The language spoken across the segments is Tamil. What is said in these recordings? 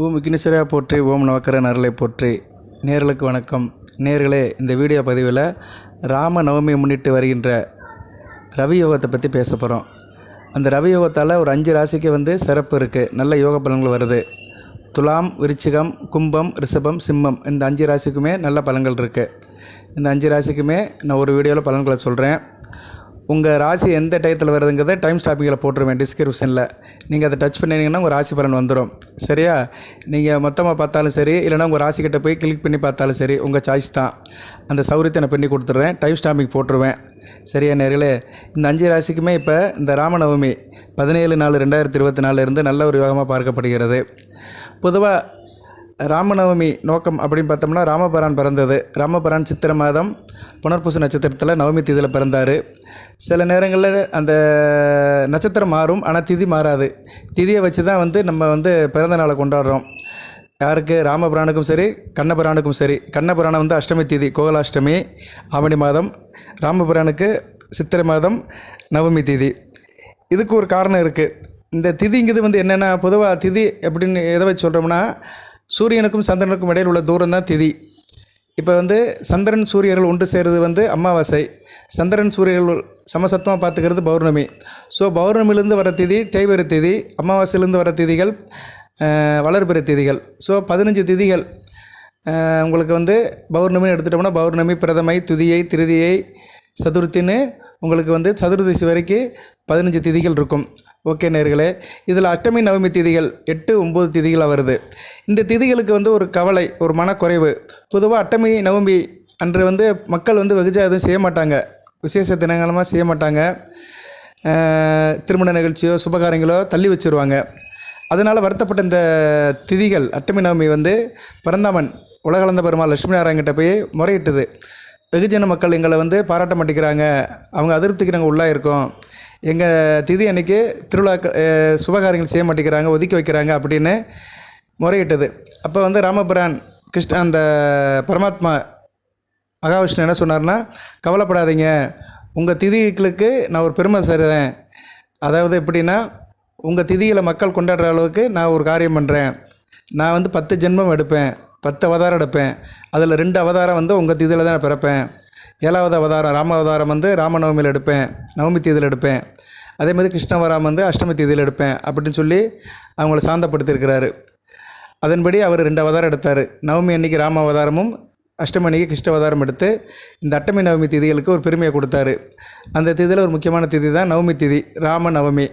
ஓம் விக்னேஸ்வரா போற்றி, ஓம் நவக்கரன் அருளை போற்றி. நேர்களுக்கு வணக்கம். நேர்களே, இந்த வீடியோ பதிவில் ராம நவமியை முன்னிட்டு வருகின்ற ரவி யோகத்தை பற்றி பேச போகிறோம். அந்த ரவி யோகத்தால் ஒரு 5 ராசிக்கு சிறப்பு இருக்குது, நல்ல யோக பலன்கள் வருது. துலாம், விருச்சிகம், கும்பம், ரிஷபம், சிம்மம், இந்த 5 ராசிக்குமே நல்ல பலன்கள் இருக்குது. இந்த 5 ராசிக்குமே நான் ஒரு வீடியோவில் பலன்களை சொல்கிறேன். உங்கள் ராசி எந்த டயத்தில் வருதுங்கிறத டைம் ஸ்டாப்பிங்கில் போட்டுருவேன் டிஸ்கிரிப்ஷனில். நீங்கள் அதை டச் பண்ணிங்கன்னா உங்கள் ராசி பலன் வந்துடும். சரியா? நீங்கள் மொத்தமாக பார்த்தாலும் சரி, இல்லைனா உங்கள் ராசிக்கிட்ட போய் கிளிக் பண்ணி பார்த்தாலும் சரி, உங்கள் சாய்ஸ் தான். அந்த சௌரியத்தை நான் பண்ணி கொடுத்துட்றேன், டைம் ஸ்டாம்பிங் போட்டுருவேன். சரியா நேர்களே? இந்த 5 ராசிக்குமே இப்போ இந்த ராமநவமி 17/4/2024 இருந்து நல்ல ஒரு யோகமாக பார்க்கப்படுகிறது. பொதுவாக ராமநவமி நோக்கம் அப்படின்னு பார்த்தோம்னா, ராமபிரான் பிறந்தது. ராமபிரான் சித்திரை மாதம் புனர்பூச நட்சத்திரத்தில் நவமி திதியில் பிறந்தார். சில நேரங்களில் அந்த நட்சத்திரம் மாறும், ஆனால் திதி மாறாது. திதியை வச்சு தான் நம்ம பிறந்த நாளை கொண்டாடுறோம். யாருக்கு? ராமபிரானுக்கும் சரி, கண்ணபிரானுக்கும் சரி. கண்ணபிரானம் அஷ்டமி திதி, கோகுலாஷ்டமி, ஆவணி மாதம். ராமபிரானுக்கு சித்திரை மாதம் நவமி திதி. இதுக்கு ஒரு காரணம் இருக்குது. இந்த திதிங்கிறது என்னென்னா, பொதுவாக திதி எப்படின்னு எதை வச்சு சொல்கிறோம்னா, சூரியனுக்கும் சந்திரனுக்கும் இடையில் உள்ள தூரம் தான் திதி. இப்போ சந்திரன் சூரியர்கள் ஒன்று சேருது அமாவாசை. சந்திரன் சூரியர்கள் சமசத்துவமாக பார்த்துக்கிறது பௌர்ணமி. ஸோ பௌர்ணமிலேருந்து வர திதி தேய்பிறை திதி, அமாவாசையிலேருந்து வர திதிகள் வளர்பிறை திதிகள். ஸோ 15 திதிகள் உங்களுக்கு பௌர்ணமின்னு எடுத்துட்டோம்னா, பௌர்ணமி, பிரதமை, துதியை, திருதியை, சதுர்த்தின்னு உங்களுக்கு சதுர்தசி வரைக்கும் 15 திதிகள் இருக்கும். ஓகே நேர்களே, இதில் அஷ்டமி நவமி திதிகள் 8, 9 திதிகளாக வருது. இந்த திதிகளுக்கு ஒரு கவலை, ஒரு மனக்குறைவு. பொதுவாக அஷ்டமி நவமி அன்று மக்கள் வெகுஜா எதுவும் செய்ய மாட்டாங்க, விசேஷ தினங்களமாக செய்ய மாட்டாங்க. திருமண நிகழ்ச்சியோ சுபகாரியங்களோ தள்ளி வச்சுருவாங்க. அதனால் வருத்தப்பட்ட இந்த திதிகள் அஷ்டமி நவமி பரந்தாமன் உலகளந்த பெருமாள் லட்சுமி நாராயணகிட்ட போய் முறையிட்டது. வெகுஜன மக்கள் எங்களை பாராட்ட மாட்டேங்கிறாங்க, அவங்க அதிருப்திக்கு நாங்கள் உள்ளாக இருக்கோம், எங்கள் திதி அன்றைக்கி திருவிழா சுபகாரியங்கள் செய்ய மாட்டேங்கிறாங்க, ஒதுக்கி வைக்கிறாங்க அப்படின்னு முறையிட்டது. அப்போ ராமபிரான் அந்த பரமாத்மா மகாவிஷ்ணு என்ன சொன்னார்னா, கவலைப்படாதீங்க, உங்கள் திதிகளுக்கு நான் ஒரு பெருமை தருவேன். அதாவது எப்படின்னா, உங்கள் திதிகளை மக்கள் கொண்டாடுற அளவுக்கு நான் ஒரு காரியம் பண்ணுறேன். நான் 10 ஜென்மம் எடுப்பேன், 10 அவதாரம் எடுப்பேன். அதில் 2 அவதாரம் உங்கள் திதியில் தான் நான் பிறப்பேன். 7வது அவதாரம் ராம அவதாரம் ராமநவமியில் எடுப்பேன், நவமி தேதியில் எடுப்பேன். அதே மாதிரி கிருஷ்ணவராம் அஷ்டமி தேதியில் எடுப்பேன் அப்படின்னு சொல்லி அவங்கள சாந்தப்படுத்தியிருக்கிறாரு. அதன்படி அவர் 2 அவதாரம் எடுத்தார். நவமி அன்னைக்கு ராம அவதாரமும், அஷ்டமி அன்னைக்கு கிருஷ்ண அவதாரம் எடுத்து இந்த அஷ்டமி நவமி திதிகளுக்கு ஒரு பெருமையை கொடுத்தாரு. அந்த திதியில் ஒரு முக்கியமான திதி தான் நவமி திதி, ராம நவமி.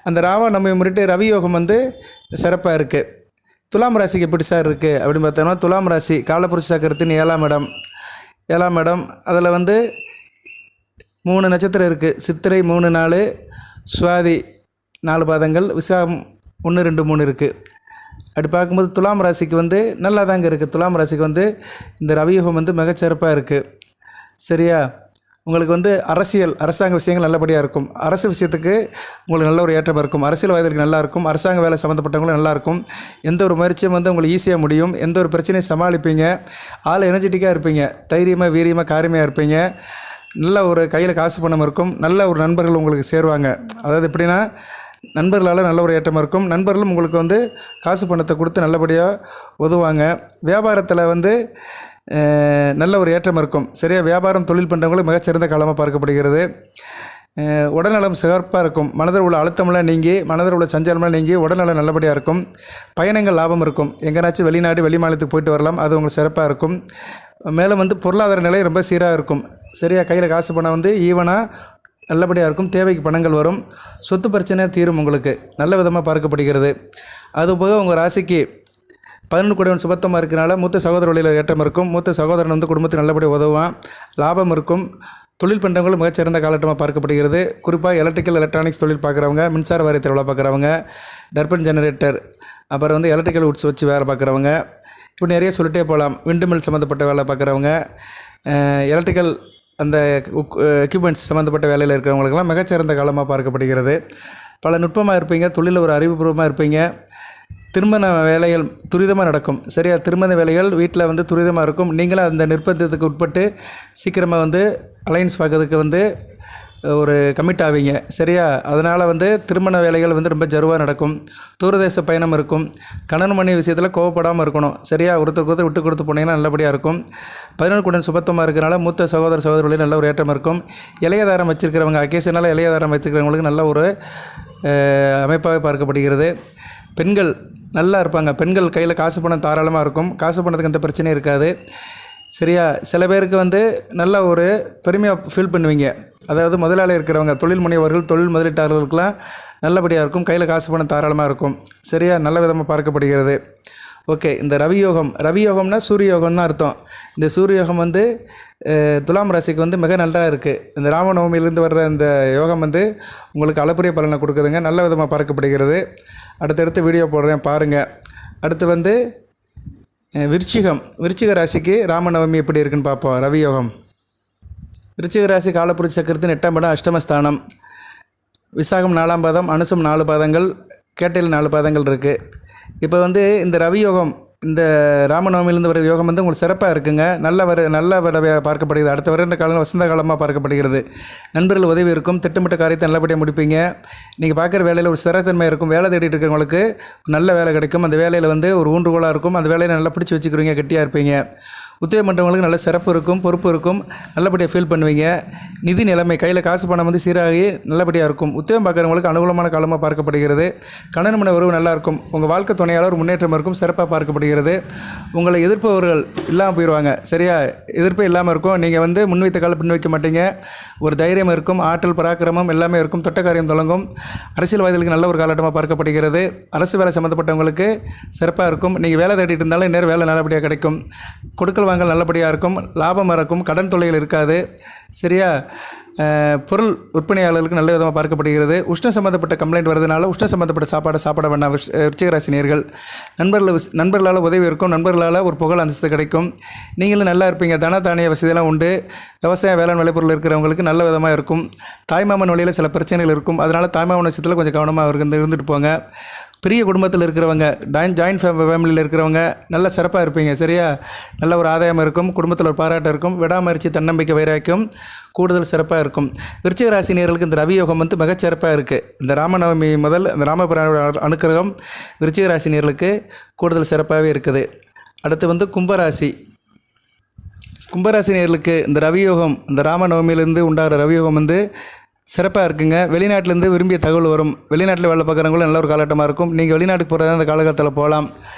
அந்த ராம நவமி முன்னிட்டு ரவி யோகம் சிறப்பாக இருக்குது. துலாம் ராசிக்கு எப்படி சார் இருக்குது அப்படின்னு பார்த்தோம்னா, துலாம் ராசி காலபுருஷ சக்கரத்தின் 7ஆம் இடம். 7ஆம் இடம், அதில் 3 நட்சத்திரம் இருக்குது. சித்திரை 3 4, சுவாதி 4 பாதங்கள், விசாகம் 1 2 3 இருக்குது. அப்படி பார்க்கும்போது துலாம் ராசிக்கு நல்லா தாங்க இருக்குது. துலாம் ராசிக்கு இந்த ரவியுகம் மிகச்சிறப்பாக இருக்குது. சரியா? உங்களுக்கு அரசாங்க விஷயங்கள் நல்லபடியாக இருக்கும். அரசு விஷயத்துக்கு உங்களுக்கு நல்ல ஒரு ஏற்றம் இருக்கும். அரசியல்வாதிகளுக்கு நல்லாயிருக்கும். அரசாங்க வேலை சம்மந்தப்பட்டவங்களும் நல்லாயிருக்கும். எந்த ஒரு முயற்சியும் உங்களுக்கு ஈஸியாக முடியும். எந்த ஒரு பிரச்சனையும் சமாளிப்பீங்க. ஆள் எனர்ஜெட்டிக்காக இருப்பீங்க. தைரியமாக, வீரியமாக, காரியமாக இருப்பீங்க. நல்ல ஒரு கையில் காசு பணம் இருக்கும். நல்ல ஒரு நண்பர்கள் உங்களுக்கு சேருவாங்க. அதாவது எப்படின்னா, நண்பர்களால் நல்ல ஒரு ஏற்றமாக இருக்கும். நண்பர்களும் உங்களுக்கு காசு பணத்தை கொடுத்து நல்லபடியாக உதவுவாங்க. வியாபாரத்தில் நல்ல ஒரு ஏற்றம் இருக்கும். சரியாக? வியாபாரம் தொழில் பண்ணுறவங்களும் மிகச்சிறந்த காலமாக பார்க்கப்படுகிறது. உடல்நலம் சிறப்பாக இருக்கும். மனதில் உள்ள அழுத்தமெல்லாம் நீங்கி, மனதில் உள்ள சஞ்சலமெல்லாம் நீங்கி உடல்நலம் நல்லபடியாக இருக்கும். பயணங்கள் லாபம் இருக்கும். எங்கேனாச்சும் வெளிநாடு, வெளி மாநிலத்துக்கு போயிட்டு வரலாம், அது உங்களுக்கு சிறப்பாக இருக்கும். மேலும் பொருளாதார நிலை ரொம்ப சீராக இருக்கும். சரியாக? கையில் காசு பணம் ஈவனாக நல்லபடியாக இருக்கும். தேவைக்கு பணங்கள் வரும். சொத்து பிரச்சனை தீரும். உங்களுக்கு நல்ல விதமாக பார்க்கப்படுகிறது. அதுபோக உங்கள் ராசிக்கு 11 கூடியவன் சுபத்தமாக இருக்கிறனால மூத்த சகோதர வழியில் ஏற்றம் இருக்கும். மூத்த சகோதரன் குடும்பத்துக்கு நல்லபடியாக உதவுவான். லாபம் இருக்கும். தொழில் பண்ணுறவங்களும் மிகச்சிறந்த காலகட்டமாக பார்க்கப்படுகிறது. குறிப்பாக எலக்ட்ரிக்கல் எலக்ட்ரானிக்ஸ் தொழில் பார்க்குறவங்க, மின்சார வாரியத்தில் வேலை பார்க்குறவங்க, டர்பன் ஜெனரேட்டர், அப்புறம் எலக்ட்ரிக்கல் உட்ஸ் வச்சு வேலை பார்க்குறவங்க, இப்படி நிறைய சொல்லிட்டே போகலாம். விண்டு மில் சம்மந்தப்பட்ட வேலை பார்க்குறவங்க, எலக்ட்ரிக்கல் அந்த எக்யூப்மெண்ட்ஸ் சம்மந்தப்பட்ட வேலையில் இருக்கிறவங்களுக்கெல்லாம் மிகச்சிறந்த காலமாக பார்க்கப்படுகிறது. பல நுட்பமாக இருப்பீங்க. தொழிலில் ஒரு அறிவுபூர்வமாக இருப்பீங்க. திருமண வேலைகள் துரிதமாக நடக்கும். சரியா? திருமண வேலைகள் வீட்டில் துரிதமாக இருக்கும். நீங்களும் அந்த நிர்பந்தத்துக்கு உட்பட்டு சீக்கிரமாக அலைன்ஸ் பார்க்கறதுக்கு ஒரு கமிட் ஆவீங்க. சரியா? அதனால் வந்து திருமண வேலைகள் வந்து ரொம்ப ஜருவாக நடக்கும். தூரதேச பயணம் இருக்கும். கணவன் மனைவி விஷயத்தில் கோவப்படாமல் இருக்கணும். சரியா? ஒருத்தருக்கு ஒருத்தர் விட்டு கொடுத்து போனீங்கன்னா நல்லபடியாக இருக்கும். 11 கூடன் சுபத்துவமாக இருக்கிறனால மூத்த சகோதர சகோதரிகளில் நல்ல ஒரு ஏற்றம் இருக்கும். இளையதாரம் வச்சுருக்கிறவங்க அக்கேஷனால் இளையதாரம் வச்சுருக்கிறவங்களுக்கு நல்ல ஒரு அமைப்பாகவே பார்க்கப்படுகிறது. பெண்கள் நல்லா இருப்பாங்க. பெண்கள் கையில் காசு பணம் தாராளமாக இருக்கும். காசு பணத்துக்கு எந்த பிரச்சனையும் இருக்காது. சரியா? சில பேருக்கு வந்து நல்ல ஒரு பெருமையாக ஃபீல் பண்ணுவீங்க. அதாவது முதலாளி இருக்கிறவங்க, தொழில் முனைவர்கள், தொழில் முதலீட்டாளர்களுக்கெல்லாம் நல்லபடியாக இருக்கும். கையில் காசு பணம் தாராளமாக இருக்கும். சரியா? நல்ல விதமாக பார்க்கப்படுகிறது. ஓகே. இந்த ரவி யோகம்னா சூரிய யோகம் தான் அர்த்தம். இந்த சூரிய யோகம் வந்து துலாம் ராசிக்கு வந்து மிக நல்லா இருக்குது. இந்த ராமநவமியிலேருந்து வர்ற இந்த யோகம் வந்து உங்களுக்கு அளப்பரிய பலனை கொடுக்குதுங்க. நல்ல விதமாக பார்க்கப்படுகிறது. அடுத்தடுத்து வீடியோ போடுறேன் பாருங்கள். அடுத்து வந்து விருச்சிக ராசிக்கு ராமநவமி எப்படி இருக்குன்னு பார்ப்போம். ரவி யோகம். விருச்சிக ராசி காலப்புருஷ சக்கரத்தின் 8ஆம் இடம் அஷ்டமஸ்தானம். விசாகம் 4ஆம் பாதம், அனுசம் 4 பாதங்கள், கேட்டையில் 4 பாதங்கள் இருக்குது. இப்போ வந்து இந்த ரவி யோகம், இந்த ராமநவமியிலேருந்து வர யோகம் வந்து உங்களுக்கு சிறப்பாக இருக்குங்க. நல்ல பார்க்கப்படுகிறது. அடுத்த வருட காலம் வசந்த காலமாக பார்க்கப்படுகிறது. நண்பர்கள் உதவி இருக்கும். திட்டமிட்ட காரியத்தை நல்லபடியாக முடிப்பீங்க. நீங்கள் பார்க்குற வேலையில் ஒரு ஸ்திரத்தன்மை இருக்கும். வேலை தேடிட்டு இருக்கிறவங்களுக்கு நல்ல வேலை கிடைக்கும். அந்த வேலையில் வந்து ஒரு ஊன்றுகோலாக இருக்கும். அந்த வேலையை நல்லா பிடிச்சி வச்சுக்கிறீங்க, கெட்டியாக இருப்பீங்க. உத்தியோகம் பண்ணுறவங்களுக்கு நல்ல சிறப்பு இருக்கும், பொறுப்பு இருக்கும், நல்லபடியாக ஃபீல் பண்ணுவீங்க. நிதி நிலைமை, கையில் காசு பணம் வந்து சீராகி நல்லபடியாக இருக்கும். உத்தியோகம் பார்க்குறவங்களுக்கு அனுகூலமான காலமாக பார்க்கப்படுகிறது. கணவன் மனைவி உறவு நல்லா இருக்கும். உங்கள் வாழ்க்கை துணையாளர் முன்னேற்றம் இருக்கும், சிறப்பாக பார்க்கப்படுகிறது. உங்களை எதிர்ப்பவர்கள் இல்லாமல் போயிடுவாங்க. சரியா? எதிர்ப்பே இல்லாமல் இருக்கும். நீங்கள் வந்து முன்வைத்த காலம் பின் வைக்க மாட்டீங்க. ஒரு தைரியம் இருக்கும், ஆற்றல் பராக்கிரமம் எல்லாமே இருக்கும். தொட்ட காரியம் தொடங்கும். அரசியல்வாதிகளுக்கு நல்ல ஒரு காலகட்டமாக பார்க்கப்படுகிறது. அரசு வேலை சம்மந்தப்பட்டவங்களுக்கு சிறப்பாக இருக்கும். நீங்கள் வேலை தேடிட்டு இருந்தாலும் இந்நேரம் வேலை நல்லபடியாக கிடைக்கும். கொடுக்கல் வாங்கல் நல்லபடியாக இருக்கும். லாபம் இருக்கும். கடன் தொல்லைகள் இருக்காது. சரியா? பொருள் விற்பனையாளர்களுக்கு நல்ல விதமாக பார்க்கப்படுகிறது. உஷ்ணம் சம்மந்தப்பட்ட கம்ப்ளைண்ட் வரதுனால உஷ்ணம் சம்மந்தப்பட்ட சாப்பாட வேண்டாம் விருச்சிக நேயர்கள். நண்பர்களால் உதவி இருக்கும். நண்பர்களால் ஒரு புகழ் அந்தஸ்து கிடைக்கும். நீங்களும் நல்லா இருப்பீங்க. தன தானிய வசதியெல்லாம் உண்டு. விவசாயம் வேளாண் விளைபொருள் இருக்கிறவங்களுக்கு நல்ல விதமாக இருக்கும். தாய்மாமன் வழியில் சில பிரச்சனைகள் இருக்கும். அதனால் தாய்மாமன் விஷயத்தில் கொஞ்சம் கவனமாக இருந்துட்டு போங்க. பெரிய குடும்பத்தில் இருக்கிறவங்க, ஜாயின்ட் ஃபேமிலியில் இருக்கிறவங்க நல்ல சிறப்பாக இருப்பீங்க. சரியா? நல்ல ஒரு ஆதாயம் இருக்கும். குடும்பத்தில் ஒரு பாராட்டம் இருக்கும். விடாமுயற்சி, தன்னம்பிக்கை, வைராக்கியம் கூடுதல் சிறப்பாக இருக்கும். விருச்சிக ராசி நேயர்களுக்கு இந்த ரவி யோகம் வந்து மிகச்சிறப்பாக இருக்குது. இந்த ராமநவமி முதல் இந்த ராமபிரானோட அனுக்கிரகம் விருச்சிக ராசி நேயர்களுக்கு கூடுதல் சிறப்பாகவே இருக்குது. அடுத்து வந்து கும்பராசி நேயர்களுக்கு இந்த ரவி யோகம், இந்த ராமநவமியிலேருந்து உண்டாகிற ரவி யோகம் வந்து சிறப்பாக இருக்குங்க. வெளிநாட்டிலேருந்து விரும்பிய தகவல் வரும். வெளிநாட்டில் வேலை பார்க்குறவங்களும் நல்ல ஒரு காலகட்டமாக இருக்கும். நீங்கள் வெளிநாட்டுக்கு போகிறதா அந்த காலகட்டத்தில் போகலாம்.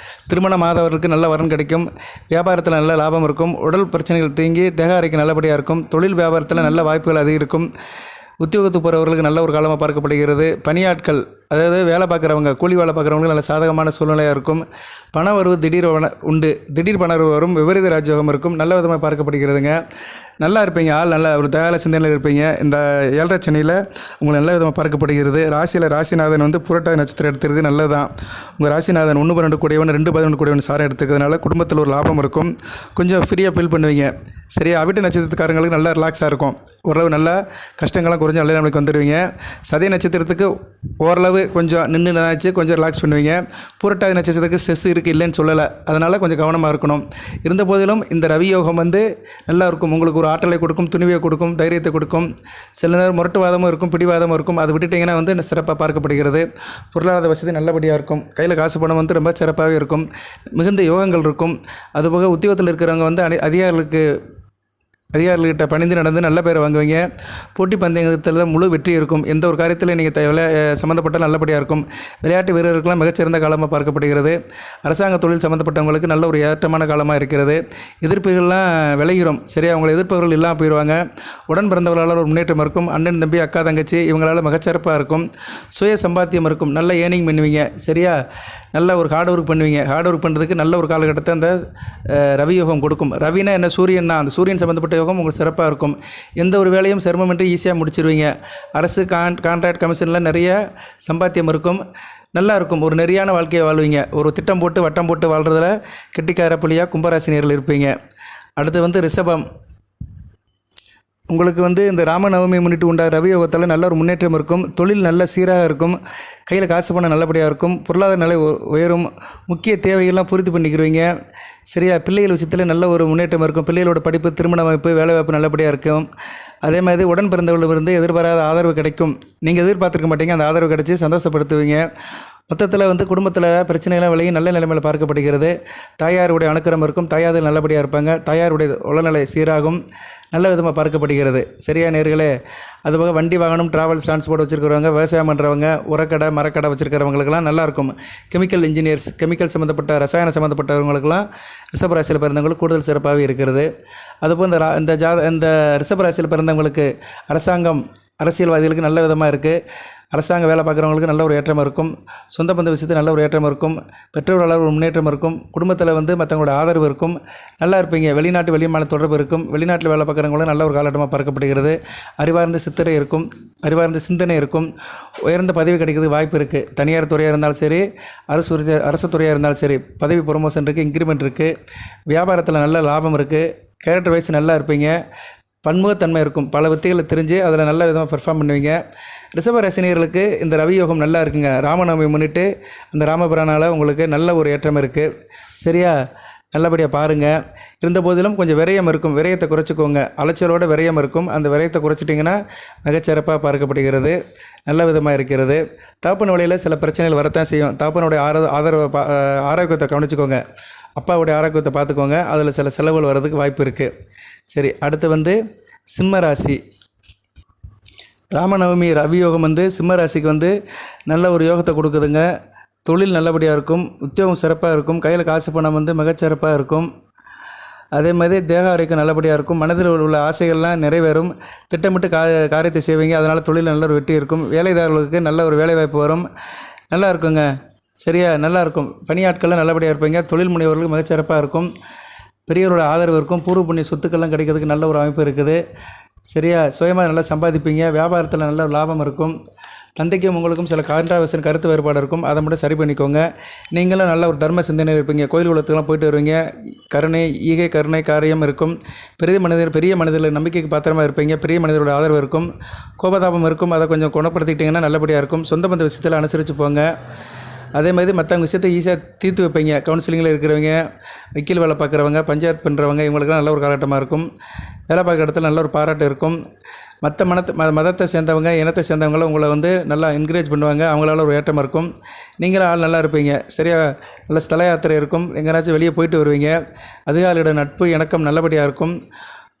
திருமணம் ஆதவர்களுக்கு நல்ல வரன் கிடைக்கும். வியாபாரத்தில் நல்ல லாபம் இருக்கும். உடல் பிரச்சனைகள் தீங்கி தேக ஆரோக்கியம் நல்லபடியாக இருக்கும். தொழில் வியாபாரத்தில் நல்ல வாய்ப்புகள் அதிகரிக்கும். உத்தியோகத்துக்கு போகிறவர்களுக்கு நல்ல ஒரு காலமாக பார்க்கப்படுகிறது. பணியாட்கள், அதாவது வேலை பார்க்குறவங்க, கூலி வேலை பார்க்குறவங்களுக்கு நல்ல சாதகமான சூழ்நிலையாக இருக்கும். பண வரவு திடீர் பண வரவு வரும். விபரீத ராஜயோகம் இருக்கும். நல்ல விதமாக பார்க்கப்படுகிறதுங்க. நல்லா இருப்பீங்க. நல்ல ஒரு தயார சிந்தனையில் இருப்பீங்க. இந்த 7.5 சனியில் உங்களுக்கு நல்ல விதமாக பார்க்கப்படுகிறது. ராசியில் ராசிநாதன் வந்து புரட்டாதி நட்சத்திரம் எடுத்துக்கிறது நல்லது தான். உங்கள் ராசிநாதன் 1-12 கூடியவன் 2-11 கூடியவன் சாரம் எடுத்துக்கிறதுனால குடும்பத்தில் ஒரு லாபம் இருக்கும். கொஞ்சம் ஃப்ரீயாக ஃபீல் பண்ணுவீங்க. சரியா? அவிட்ட நட்சத்திரக்காரங்களுக்கு நல்லா ரிலாக்ஸாக இருக்கும். ஓரளவு நல்லா கஷ்டங்கள்லாம் குறைஞ்ச நல்ல நம்மளுக்கு வந்துடுவீங்க. சதய நட்சத்திரத்துக்கு ஓரளவு கொஞ்சம் நின்றுச்சு, கொஞ்சம் ரிலாக்ஸ் பண்ணுவீங்க. புரட்டாதி நட்சத்திரத்துக்கு ஸ்ட்ரெஸ் இருக்குது, இல்லைன்னு சொல்லலை. அதனால் கொஞ்சம் கவனமாக இருக்கணும். இருந்த போதிலும் இந்த ரவி யோகம் வந்து நல்லா இருக்கும். உங்களுக்கு ஒரு ஆற்றலை கொடுக்கும், துணிவை கொடுக்கும், தைரியத்தை கொடுக்கும். சில நேரம் முரட்டுவாதமும் இருக்கும், பிடிவாதமும் இருக்கும். அது விட்டுட்டிங்கன்னா வந்து சிறப்பாக பார்க்கப்படுகிறது. பொருளாதார வசதி நல்லபடியாக இருக்கும். கையில் காசு பணம் வந்து ரொம்ப சிறப்பாகவே இருக்கும். மிகுந்த யோகங்கள் இருக்கும். அதுபோக உத்தியோகத்தில் இருக்கிறவங்க வந்து அதிகாரிகிட்ட பணிந்து நடந்து நல்ல பேரை வாங்குவீங்க. போட்டி பந்தயத்தில் முழு வெற்றி இருக்கும். எந்த ஒரு காரியத்தில் நீங்கள் சம்மந்தப்பட்ட நல்லபடியாக இருக்கும். விளையாட்டு வீரர்களுக்கெல்லாம் மிகச்சிறந்த காலமாக பார்க்கப்படுகிறது. அரசாங்க தொழில் சம்மந்தப்பட்டவங்களுக்கு நல்ல ஒரு ஏற்றமான காலமாக இருக்கிறது. எதிர்ப்புகள்லாம் விளைகிறோம். சரியா? அவங்களை எதிர்ப்பவர்கள் இல்லாமல் போயிடுவாங்க. உடன் பிறந்தவர்களால் ஒரு முன்னேற்றம் இருக்கும். அண்ணன் தம்பி அக்கா தங்கச்சி இவங்களால் மிகச்சிறப்பாக இருக்கும். சுய சம்பாத்தியம் இருக்கும். நல்ல ஏர்னிங் பண்ணுவீங்க. சரியா? நல்ல ஒரு ஹார்ட் ஒர்க் பண்ணுவீங்க. ஹார்ட் ஒர்க் பண்ணுறதுக்கு நல்ல ஒரு காலகட்டத்தை அந்த ரவி யோகம் கொடுக்கும். ரவினா என்ன? சூரியன் தான். அந்த சூரியன் சம்மந்தப்பட்ட யோகம் உங்களுக்கு சிறப்பாக இருக்கும். எந்த ஒரு வேலையும் சிரமமின்றி ஈஸியாக முடிச்சிருவீங்க. அரசு கான்ட்ராக்ட் கமிஷனில் நிறைய சம்பாத்தியம் இருக்கும். நல்லா இருக்கும். ஒரு நெறியான வாழ்க்கையை வாழ்வீங்க. ஒரு திட்டம் போட்டு வட்டம் போட்டு வாழ்கிறதுல கெட்டிக்கார புலியாக கும்பராசினியர்கள் இருப்பீங்க. அடுத்து வந்து ரிஷபம். உங்களுக்கு வந்து இந்த ராமநவமி முன்னிட்டு உண்டாக ரவி யோகத்தால் நல்ல ஒரு முன்னேற்றம் இருக்கும். தொழில் நல்ல சீராக இருக்கும். கையில் காசு பணம் நல்லபடியாக இருக்கும். பொருளாதார நிலை உயரும். முக்கிய தேவைகள்லாம் பூர்த்தி பண்ணிக்கிறீங்க. சரியா? பிள்ளைகள் விஷயத்தில் நல்ல ஒரு முன்னேற்றம் இருக்கும். பிள்ளைகளோட படிப்பு, திருமண அமைப்பு, வேலைவாய்ப்பு நல்லபடியாக இருக்கும். அதே மாதிரி உடன் பிறந்தவர்களிருந்து எதிர்பாராத ஆதரவு கிடைக்கும். நீங்கள் எதிர்பார்த்துருக்க மாட்டீங்க, அந்த ஆதரவு கிடைச்சி சந்தோஷப்படுத்துவீங்க. மொத்தத்தில் வந்து குடும்பத்தில் பிரச்சனைலாம் விலகி நல்ல நிலைமையில் பார்க்கப்படுகிறது. தாயாருடைய அனுக்கிரகம் இருக்கும், தாயார் நல்லபடியாக இருப்பாங்க, தாயாருடைய உடல்நிலை சீராகும், நல்ல விதமாக பார்க்கப்படுகிறது. சரியா நேர்களே? அதுபோக வண்டி வாகனம், டிராவல்ஸ், டிரான்ஸ்போர்ட் வச்சுருக்கிறவங்க, விவசாயம் பண்ணுறவங்க, உரக்கடை மரக்கடை வச்சுருக்கிறவங்களுக்கெல்லாம் நல்லாயிருக்கும். கெமிக்கல் இன்ஜினியர்ஸ், கெமிக்கல் சம்மந்தப்பட்ட ரசாயன சம்மந்தப்பட்டவங்களுக்கெல்லாம் ரிஷபராசியில் பிறந்தவங்களுக்கு கூடுதல் சிறப்பாகவே இருக்கிறது. அதுபோல் இந்த ரிஷபராசியில் பிறந்தவங்களுக்கு அரசாங்கம், அரசியல்வாதிகளுக்கு நல்ல விதமாக இருக்குது. அரசாங்க வேலை பார்க்குறவங்களுக்கு நல்ல ஒரு ஏற்றம் இருக்கும். சொந்த பந்த விஷயத்தில் நல்ல ஒரு ஏற்றம் இருக்கும். பெற்றோர் அளவு ஒரு முன்னேற்றம் இருக்கும். குடும்பத்தில் வந்து மற்றவங்களோட ஆதரவு இருக்கும். நல்லா இருப்பீங்க. வெளிநாட்டு வெளிமாநில தொடர்பு இருக்கும். வெளிநாட்டில் வேலை பார்க்குறவங்களும் நல்ல ஒரு காலகட்டமாக பார்க்கப்படுகிறது. அறிவார்ந்த சிந்தனை இருக்கும். அறிவார்ந்த சிந்தனை இருக்கும். உயர்ந்த பதவி கிடைக்கிறதுக்கு வாய்ப்பு இருக்குது. தனியார் துறையாக இருந்தாலும் சரி, அரசு துறையாக இருந்தாலும் சரி, பதவி ப்ரொமோஷன் இருக்குது, இன்க்ரிமெண்ட் இருக்குது. வியாபாரத்தில் நல்ல லாபம் இருக்குது. கேரக்டர் வைஸ் நல்லா இருப்பீங்க. பன்முகத்தன்மை இருக்கும். பல வித்தைகளை தெரிஞ்சு அதில் நல்ல விதமாக பெர்ஃபார்ம் பண்ணுவீங்க. ரிஷபராசினியர்களுக்கு இந்த ரவி யோகம் நல்லா இருக்குங்க. ராமநவமி முன்னிட்டு அந்த ராமபுரானால் உங்களுக்கு நல்ல ஒரு ஏற்றம் இருக்குது. சரியா? நல்லபடியாக பாருங்கள். இருந்த போதிலும் கொஞ்சம் விரயம் இருக்கும். விரயத்தை குறைச்சிக்கோங்க. அலைச்சலோட விரயம் இருக்கும். அந்த விரயத்தை குறைச்சிட்டிங்கன்னா மிகச்சிறப்பாக பார்க்கப்படுகிறது. நல்ல விதமாக இருக்கிறது. தகப்பன் வழியில் சில பிரச்சனைகள் வரத்தான் செய்யும். தகப்பனுடைய ஆரோக்கியத்தை கவனிச்சிக்கோங்க. அப்பாவுடைய ஆரோக்கியத்தை பார்த்துக்கோங்க. அதில் சில செலவுகள் வர்றதுக்கு வாய்ப்பு இருக்குது. சரி, அடுத்து வந்து சிம்ம ராசி. ராமநவமி ரவி யோகம் வந்து சிம்ம ராசிக்கு வந்து நல்ல ஒரு யோகத்தை கொடுக்குதுங்க. தொழில் நல்லபடியாக இருக்கும். உத்தியோகம் சிறப்பாக இருக்கும். கையில் காசு பணம் வந்து மிகச்சிறப்பாக இருக்கும். அதே மாதிரி தேக ஆரோக்கியம் நல்லபடியாக இருக்கும். மனதில் உள்ள ஆசைகள்லாம் நிறைவேறும். திட்டமிட்டு காரியத்தை செய்வீங்க. அதனால் தொழில் நல்ல ஒரு வெற்றி இருக்கும். வேலைதாரர்களுக்கு நல்ல ஒரு வேலைவாய்ப்பு வரும். நல்லா இருக்குங்க. சரியா? நல்லாயிருக்கும். பணியாட்கள்லாம் நல்லபடியாக இருப்பீங்க. தொழில் முனைவர்களுக்கு மிகச்சிறப்பாக இருக்கும். பெரியவரோட ஆதரவு இருக்கும். பூர்வ புண்ணிய சொத்துக்கள்லாம் கிடைக்கிறதுக்கு நல்ல ஒரு அமைப்பு இருக்குது. சரியா? சுயமாக நல்லா சம்பாதிப்பீங்க. வியாபாரத்தில் நல்ல லாபம் இருக்கும். தந்தைக்கும் உங்களுக்கும் சில கான்ட்ராவர்ஷன் கருத்து வேறுபாடு இருக்கும். அதை மட்டும் சரி பண்ணிக்கோங்க. நீங்களும் நல்ல ஒரு தர்ம சிந்தனை இருப்பீங்க. கோயில் குளத்துக்கெல்லாம் போயிட்டு வருவீங்க. ஈகை கருணை காரியம் இருக்கும். பெரிய மனிதர்கள் நம்பிக்கைக்கு பாத்திரமாக இருப்பீங்க. பெரிய மனிதரோட ஆதரவு இருக்கும். கோபதாபம் இருக்கும். அதை கொஞ்சம் குணப்படுத்திக்கிட்டிங்கன்னா நல்லபடியாக இருக்கும். சொந்த பந்த விஷயத்தில் அனுசரித்து போங்க. அதே மாதிரி மற்றவங்க விஷயத்தை ஈஸியாக தீர்த்து வைப்பீங்க. கவுன்சிலிங்கில் இருக்கிறவங்க, வக்கீல் வேலை பார்க்குறவங்க, பஞ்சாயத்து பண்ணுறவங்க, இவங்களுக்குலாம் நல்ல ஒரு காலகட்டமாக இருக்கும். வேலை பார்க்குற இடத்துல நல்ல ஒரு பாராட்டு இருக்கும். மற்ற மதத்தை சேர்ந்தவங்க, இனத்தை சேர்ந்தவங்களும் உங்களை வந்து நல்லா என்கரேஜ் பண்ணுவாங்க. அவங்களால ஒரு ஏற்றம் இருக்கும். நீங்களும் ஆள் நல்லா இருப்பீங்க. சரியா? நல்ல ஸ்தல யாத்திரை இருக்கும். எங்கேனாச்சும் வெளியே போயிட்டு வருவீங்க. அதிகாரியோட நட்பு இணக்கம் நல்லபடியாக இருக்கும்.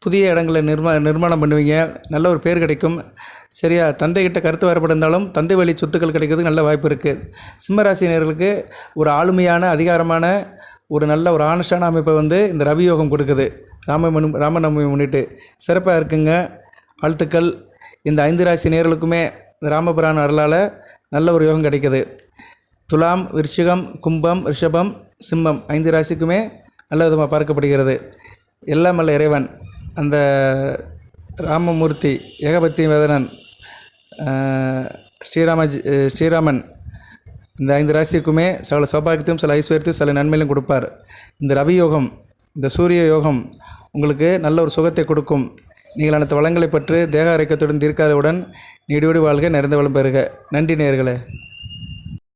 புதிய இடங்களை நிர்மாணம் பண்ணுவீங்க. நல்ல ஒரு பேர் கிடைக்கும். சரியா? தந்தைகிட்ட கருத்து வேறுபட்டிருந்தாலும் தந்தை வழி சொத்துக்கள் கிடைக்கிறதுக்கு நல்ல வாய்ப்பு இருக்குது. சிம்மராசினியர்களுக்கு ஒரு ஆளுமையான, அதிகாரமான, ஒரு நல்ல ஒரு ஆனஸ்டான அமைப்பை வந்து இந்த ரவி யோகம் கொடுக்குது. ராமநவமி முன்னிட்டு சிறப்பாக இருக்குங்க. வாழ்த்துக்கள். இந்த 5 ராசி நேயர்களுக்குமே ராமபுரான் அருளால் நல்ல ஒரு யோகம் கிடைக்குது. துலாம், விருச்சிகம், கும்பம், ரிஷபம், சிம்மம் 5 ராசிக்குமே நல்ல விதமாக பார்க்கப்படுகிறது. எல்லாம் அல்ல இறைவன், அந்த ராமமூர்த்தி, ஏகபத்தி வேதனன், ஸ்ரீராமன் இந்த 5 ராசிக்குமே சில சௌபாகியத்தையும் சில ஐஸ்வர்யத்தையும் சில நன்மையிலும் கொடுப்பார். இந்த ரவி யோகம், இந்த சூரிய யோகம் உங்களுக்கு நல்ல ஒரு சுகத்தை கொடுக்கும். நீங்கள் அனைத்து வளங்களை பற்றி தேக ஆரோக்கியத்துடன் தீர்க்காதவுடன் நீடியோடு வாழ்க, நிறைந்த வளம் பெறுக. நன்றி நேயர்களே.